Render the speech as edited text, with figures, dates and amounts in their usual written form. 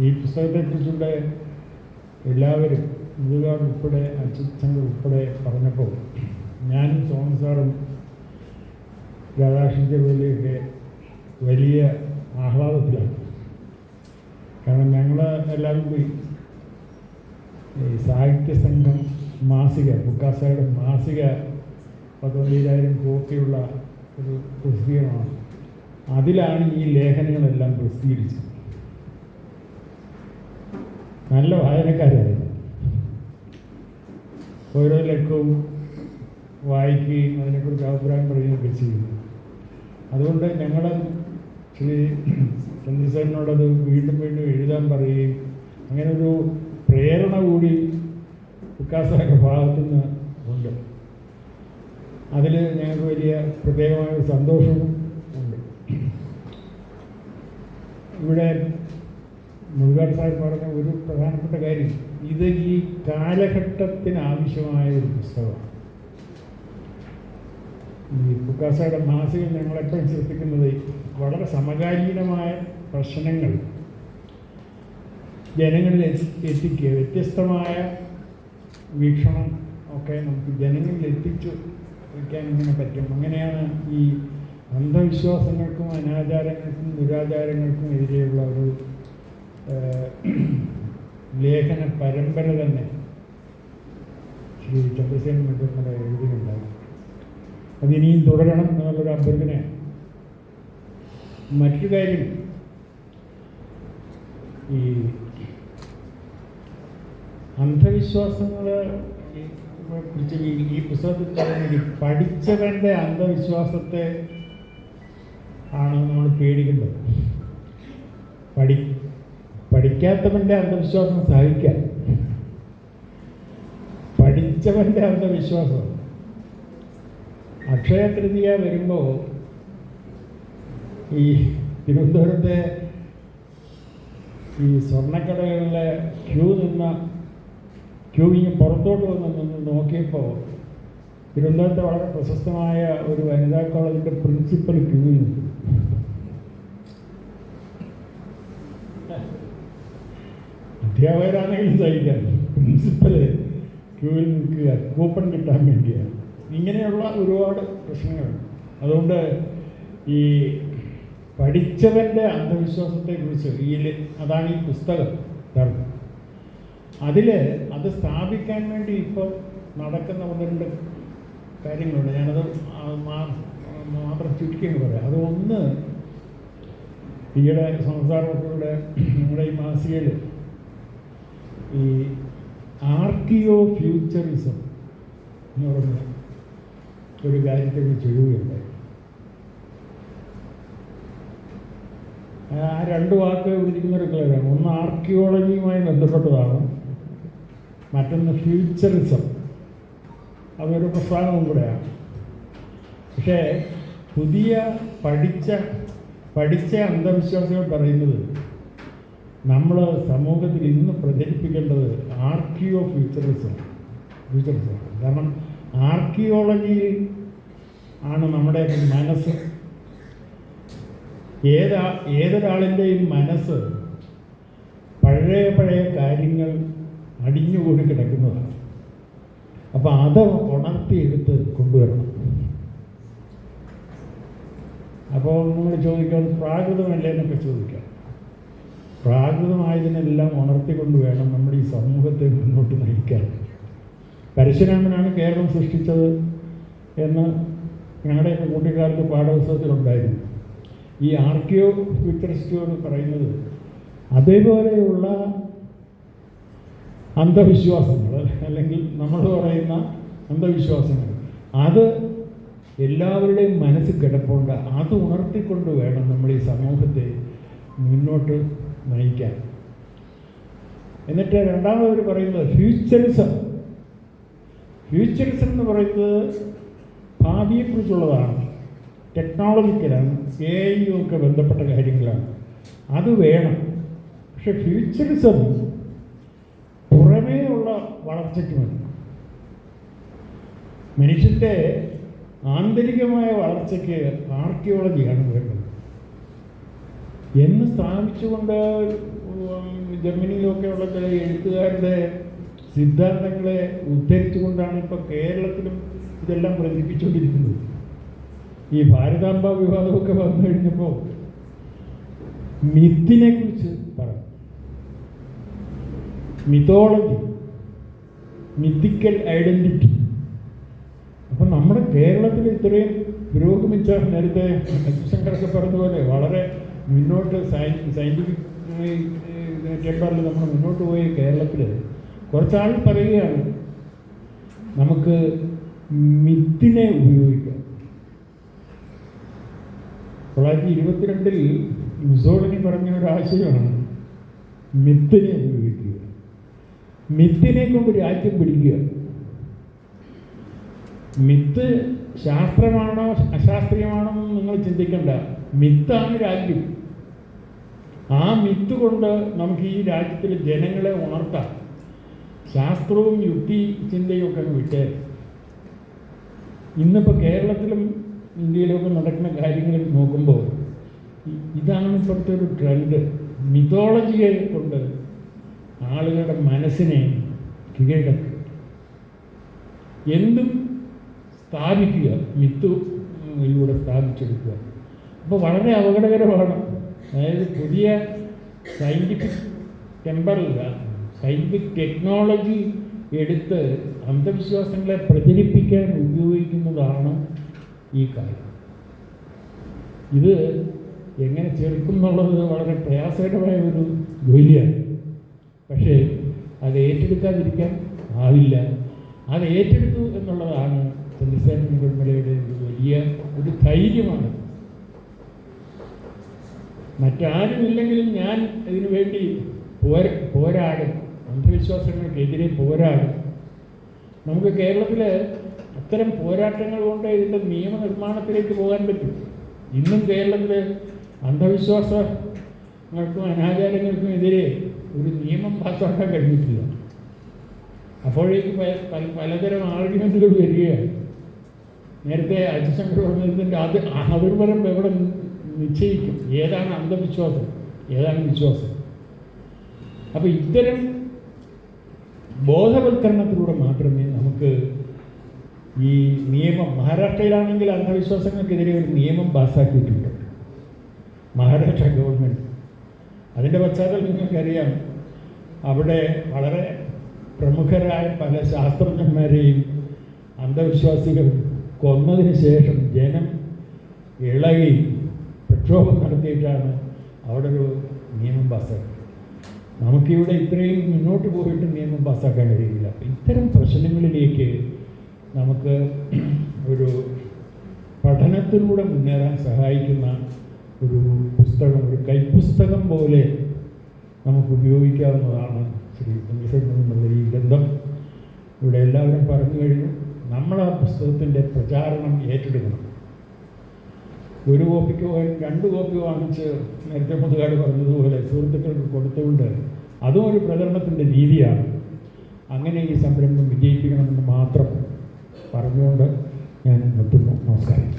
ഈ പുസ്തകത്തെക്കുറിച്ചുള്ള എല്ലാവരും മുഴുകാർ ഉൾപ്പെടെ അച്യുതങ്ങൾ ഉൾപ്പെടെ പറഞ്ഞപ്പോൾ ഞാനും സോമൻ സാറും രാധാകൃഷ്ണൻ ചെറുവള്ളിയൊക്കെ വലിയ ആഹ്ലാദത്തിലാണ്. കാരണം ഞങ്ങൾ എല്ലാവരും കൂടി ഈ സാഹിത്യ സംഘം മാസിക, ബുക്കാസയുടെ മാസിക 15,000 കോപ്പിയുള്ള ഒരു പ്രസിദ്ധീകരണമാണ്. അതിലാണ് ഈ ലേഖനങ്ങളെല്ലാം പ്രസിദ്ധീകരിച്ചത്. നല്ല വായനക്കാരായിരുന്നു. ഓരോ ലക്കവും വായിക്കുകയും അതിനെക്കുറിച്ച് അഭിപ്രായം പറയുകയൊക്കെ ചെയ്യുന്നു. അതുകൊണ്ട് ഞങ്ങൾ ശ്രീ ചന്ദ്രസേനോടത് വീണ്ടും വീണ്ടും എഴുതാൻ പറയുകയും അങ്ങനെ ഒരു പ്രേരണ കൂടി വികാസയുടെ ഭാഗത്തുനിന്ന് ഉണ്ട്. അതിൽ ഞങ്ങൾക്ക് വലിയ പ്രത്യേകമായ സന്തോഷവും ഉണ്ട്. ഇവിടെ മുരുകാട് സാർ പറഞ്ഞ ഒരു പ്രധാനപ്പെട്ട കാര്യം, ഇത് ഈ കാലഘട്ടത്തിന് ആവശ്യമായ ഒരു പുസ്തകമാണ്. ഈ ബുക്കാസയുടെ മാസിക ഞങ്ങളെപ്പോഴും ശ്രദ്ധിക്കുന്നത് വളരെ സമകാലീനമായ പ്രശ്നങ്ങൾ ജനങ്ങളിൽ എത്തിക്കുക, വ്യത്യസ്തമായ വീക്ഷണം ഒക്കെ നമുക്ക് ജനങ്ങളിൽ എത്തിച്ചു വയ്ക്കാൻ ഇങ്ങനെ പറ്റും. അങ്ങനെയാണ് ഈ അന്ധവിശ്വാസങ്ങൾക്കും അനാചാരങ്ങൾക്കും ദുരാചാരങ്ങൾക്കും എതിരെയുള്ള ഒരു ലേഖന പരമ്പര തന്നെ ശ്രീ ചന്ദ്രസേനൻ നമ്മുടെ എഴുതിയിട്ടുണ്ടായി. അതിനിയും തുടരണം എന്നുള്ളൊരു അഭ്യർത്ഥനയാണ്. മറ്റൊരു കാര്യം, ഈ അന്ധവിശ്വാസങ്ങളെ കുറിച്ച് ഈ പുസ്തകത്തിൽ പറയുന്നത് പഠിച്ചവൻ്റെ അന്ധവിശ്വാസത്തെ ആണ് നമ്മൾ പേടിക്കേണ്ടത്. പഠിക്കാത്തവൻ്റെ അന്ധവിശ്വാസം സഹിക്കാൻ, പഠിച്ചവൻ്റെ അന്ധവിശ്വാസം. അക്ഷയ തൃതീയ വരുമ്പോൾ ഈ തിരുവനന്തപുരത്തെ ഈ സ്വർണ്ണക്കടകളിലെ ക്യൂവിങ് പുറത്തോട്ട് നിന്ന് നോക്കിയപ്പോൾ തിരുവനന്തപുരത്തെ വളരെ പ്രശസ്തമായ ഒരു വനിതാ കോളേജിൻ്റെ പ്രിൻസിപ്പൽ ക്യൂവിൽ നിന്നു. അധ്യാപകരാണെങ്കിലും സഹിക്കാൻ, പ്രിൻസിപ്പല് ക്യൂവിൽ നിൽക്കുക കൂപ്പൺ കിട്ടാൻ വേണ്ടിയാണ്. ഇങ്ങനെയുള്ള ഒരുപാട് പ്രശ്നങ്ങളുണ്ട്. അതുകൊണ്ട് ഈ പഠിച്ചവൻ്റെ അന്ധവിശ്വാസത്തെക്കുറിച്ച് അതാണ് ഈ പുസ്തകം ധർമ്മം. അത് സ്ഥാപിക്കാൻ വേണ്ടി ഇപ്പോൾ നടക്കുന്ന 1-2 കാര്യങ്ങളുണ്ട്. ഞാനത് മാത്രം ചുരുക്കിയെന്ന് പറയാം. അതൊന്ന്, ഈയിടെ സംസാരത്തിലൂടെ നമ്മുടെ ഈ മാസികയിൽ ഈ ആർക്കിയോ ഫ്യൂച്ചറിസം എന്ന് പറഞ്ഞ ഒരു കാര്യത്തെക്കുറിച്ച് എഴുതുകയുണ്ടായി. ആ 2 വാക്ക് വിളിക്കുന്നൊരു ക്ലിയറാണ്. ഒന്ന് ആർക്കിയോളജിയുമായി ബന്ധപ്പെട്ടതാണ്, മറ്റൊന്ന് ഫ്യൂച്ചറിസം. അതൊരു പ്രസ്ഥാനവും കൂടെയാണ്. പക്ഷേ പുതിയ പഠിച്ച അന്ധവിശ്വാസികൾ പറയുന്നത് നമ്മൾ സമൂഹത്തിൽ ഇന്ന് പ്രചരിപ്പിക്കേണ്ടത് ആർക്കിയോ ഫ്യൂച്ചറിസം. കാരണം ആർക്കിയോളജി ആണ് നമ്മുടെ മനസ്സ്. ഏതൊരാളിൻ്റെയും മനസ്സ് പഴയ കാര്യങ്ങൾ അടിഞ്ഞുകൂടി കിടക്കുന്നതാണ്. അപ്പോൾ അത് ഉണർത്തിയെടുത്ത് കൊണ്ടുവരണം. അപ്പോൾ നമ്മൾ ചോദിക്കാം, പ്രാകൃതമല്ലേ എന്നൊക്കെ ചോദിക്കാം. പ്രാകൃതമായതിനെല്ലാം ഉണർത്തിക്കൊണ്ട് വേണം നമ്മുടെ ഈ സമൂഹത്തെ മുന്നോട്ട് നയിക്കാൻ. പരശുരാമനാണ് കേരളം സൃഷ്ടിച്ചത് എന്ന് ഞങ്ങളുടെയൊക്കെ കുട്ടിക്കാലത്ത് പാഠപുസ്തകത്തിലുണ്ടായിരുന്നു. ഈ ആർക്കിയോ ഫ്യൂച്ചറിസ്റ്റുകൾ പറയുന്നത് അതേപോലെയുള്ള അന്ധവിശ്വാസങ്ങൾ, അല്ലെങ്കിൽ നമ്മൾ പറയുന്ന അന്ധവിശ്വാസങ്ങൾ, അത് എല്ലാവരുടെയും മനസ്സിൽ കിടപ്പുണ്ട്. അത് ഉണർത്തിക്കൊണ്ട് വേണം നമ്മൾ ഈ സമൂഹത്തെ മുന്നോട്ട് നയിക്കാൻ. എന്നിട്ട് രണ്ടാമതൊരു പറയുന്നത് ഫ്യൂച്ചറിസം എന്ന് പറയുന്നത് ഭാവിയെക്കുറിച്ചുള്ളതാണ്, ടെക്നോളജിക്കലാണ്, AI ഒക്കെ ബന്ധപ്പെട്ട കാര്യങ്ങളാണ്. അത് വേണം. പക്ഷെ ഫ്യൂച്ചറിസം പുറമേയുള്ള വളർച്ചയ്ക്ക് വേണം. മനുഷ്യൻ്റെ ആന്തരികമായ വളർച്ചയ്ക്ക് ആർക്കിയോളജിയാണ് വേണ്ടത്. എന്ന് സ്ഥാപിച്ചുകൊണ്ട് ജർമ്മനിയിലൊക്കെയുള്ള ചില എഴുത്തുകാരുടെ സിദ്ധാന്തങ്ങളെ ഉദ്ധരിച്ചുകൊണ്ടാണ് ഇപ്പോൾ കേരളത്തിലും ഇതെല്ലാം പ്രചരിപ്പിച്ചുകൊണ്ടിരിക്കുന്നത്. ഈ ഭാരതാംബ വിവാദമൊക്കെ വന്നു കഴിഞ്ഞപ്പോൾ മിത്തിനെ കുറിച്ച് പറഞ്ഞു. Mythology, mythical identity. അപ്പം നമ്മുടെ കേരളത്തിൽ ഇത്രയും പുരോഗമിച്ച, നേരത്തെ ശങ്കരൊക്കെ പറഞ്ഞതുപോലെ വളരെ മുന്നോട്ട് സയൻറ്റിഫിക് ടെമ്പറിൽ നമ്മൾ മുന്നോട്ട് പോയ കേരളത്തിൽ കുറച്ചാൾ പറയുകയാണ് നമുക്ക് മിത്തിനെ ഉപയോഗിക്കാം. 1922 മുസോളിനി പറഞ്ഞ ഒരു ആശയമാണ് മിത്തിനെ ഉപയോഗിക്കുക. മിത്തിനെ കൊണ്ട് രാജ്യം പിടിക്കുക. മിത്ത് ശാസ്ത്രമാണോ അശാസ്ത്രീയമാണോ എന്ന് നിങ്ങൾ ചിന്തിക്കണ്ട. മിത്താണ് രാജ്യം. ആ മിത്ത് കൊണ്ട് നമുക്ക് ഈ രാജ്യത്തിലെ ജനങ്ങളെ ഉണർത്താം. ശാസ്ത്രവും യുക്തി ചിന്തയും ഒക്കെ വിട്ടേ. ഇന്നിപ്പോൾ കേരളത്തിലും ഇന്ത്യയിലൊക്കെ നടക്കുന്ന കാര്യങ്ങൾ നോക്കുമ്പോൾ ഇതാണ് ഇപ്പോഴത്തെ ഒരു ട്രെൻഡ്. മിത്തോളജിയെ കൊണ്ട് ആളുകളുടെ മനസ്സിനെ കീഴടക്കുക, എന്തും സ്ഥാപിക്കുക, മിത്തിലൂടെ സ്ഥാപിച്ചെടുക്കുക. അപ്പോൾ വളരെ അപകടകരമാണ്. അതായത് പുതിയ സയൻറ്റിഫിക് ടെമ്പറില്ല, സയൻറ്റിഫിക് ടെക്നോളജി എടുത്ത് അന്ധവിശ്വാസങ്ങളെ പ്രചരിപ്പിക്കാൻ ഉപയോഗിക്കുന്നതാണ് ഈ കാര്യം. ഇത് എങ്ങനെ ചെറുക്കും എന്നുള്ളത് വളരെ പ്രയാസകരമായ ഒരു ജോലിയാണ്. പക്ഷേ അത് ഏറ്റെടുക്കാതിരിക്കാൻ ആവില്ല. അത് ഏറ്റെടുത്തു എന്നുള്ളതാണ് ചന്ദ്രസേന നിർമ്മലയുടെ ഒരു വലിയ ഒരു ധൈര്യമാണ്. മറ്റാരുമില്ലെങ്കിലും ഞാൻ ഇതിനു വേണ്ടി പോരാടും, അന്ധവിശ്വാസങ്ങൾക്കെതിരെ പോരാടും. നമുക്ക് കേരളത്തിൽ അത്തരം പോരാട്ടങ്ങൾ കൊണ്ട് ഇതിൻ്റെ നിയമനിർമ്മാണത്തിലേക്ക് പോകാൻ പറ്റും. ഇന്നും കേരളത്തിൽ അന്ധവിശ്വാസങ്ങൾക്കും അനാചാരങ്ങൾക്കും എതിരെ ഒരു നിയമം പാസ്സാക്കാൻ കഴിഞ്ഞിട്ടില്ല. അപ്പോഴേക്ക് പലതരം ആർഗ്യുമെൻറ്റുകൾ വരികയാണ്. നേരത്തെ അജിശങ്കർ പറഞ്ഞതിൻ്റെ അതിർവരമ്പ് എവിടെ നിശ്ചയിക്കും, ഏതാണ് അന്ധവിശ്വാസം, ഏതാണ് വിശ്വാസം. അപ്പോൾ ഇത്തരം ബോധവൽക്കരണത്തിലൂടെ മാത്രമേ നമുക്ക് ഈ നിയമം, മഹാരാഷ്ട്രയിലാണെങ്കിൽ അന്ധവിശ്വാസങ്ങൾക്കെതിരെ ഒരു നിയമം പാസ്സാക്കിയിട്ടുണ്ട് മഹാരാഷ്ട്ര ഗവൺമെൻറ്. അതിൻ്റെ പശ്ചാത്തലം നിങ്ങൾക്കറിയാം. അവിടെ വളരെ പ്രമുഖരായ പല ശാസ്ത്രജ്ഞന്മാരെയും അന്ധവിശ്വാസികൾ കൊന്നതിന് ശേഷം ജനം ഇളകി പ്രക്ഷോഭം നടത്തിയിട്ടാണ് അവിടെ ഒരു നിയമം പാസ്സാക്കിയത്. നമുക്കിവിടെ ഇത്രയും മുന്നോട്ട് പോയിട്ട് നിയമം പാസ്സാക്കാൻ കഴിയില്ല. അപ്പം ഇത്തരം പ്രശ്നങ്ങളിലേക്ക് നമുക്ക് ഒരു പഠനത്തിലൂടെ മുന്നേറാൻ സഹായിക്കുന്ന ഒരു പുസ്തകം, ഒരു കൈപ്പുസ്തകം പോലെ നമുക്ക് ഉപയോഗിക്കാവുന്നതാണ് ശ്രീ ചന്ദ്രസേന ഈ ഗ്രന്ഥം. ഇവിടെ എല്ലാവരും പറഞ്ഞു കഴിഞ്ഞു. നമ്മൾ ആ പുസ്തകത്തിൻ്റെ പ്രചാരണം ഏറ്റെടുക്കണം. ഒരു കോപ്പിക്ക് 2 കോപ്പി വാങ്ങിച്ച് നേരത്തെ മുതുകാട് പറഞ്ഞതുപോലെ സുഹൃത്തുക്കൾക്ക് കൊടുത്തുകൊണ്ട് അതും ഒരു പ്രചരണത്തിൻ്റെ രീതിയാണ്. അങ്ങനെ ഈ സംരംഭം വിജയിപ്പിക്കണമെന്ന് മാത്രം പറഞ്ഞുകൊണ്ട് ഞാൻ നിർത്തുന്നു. നമസ്കാരം.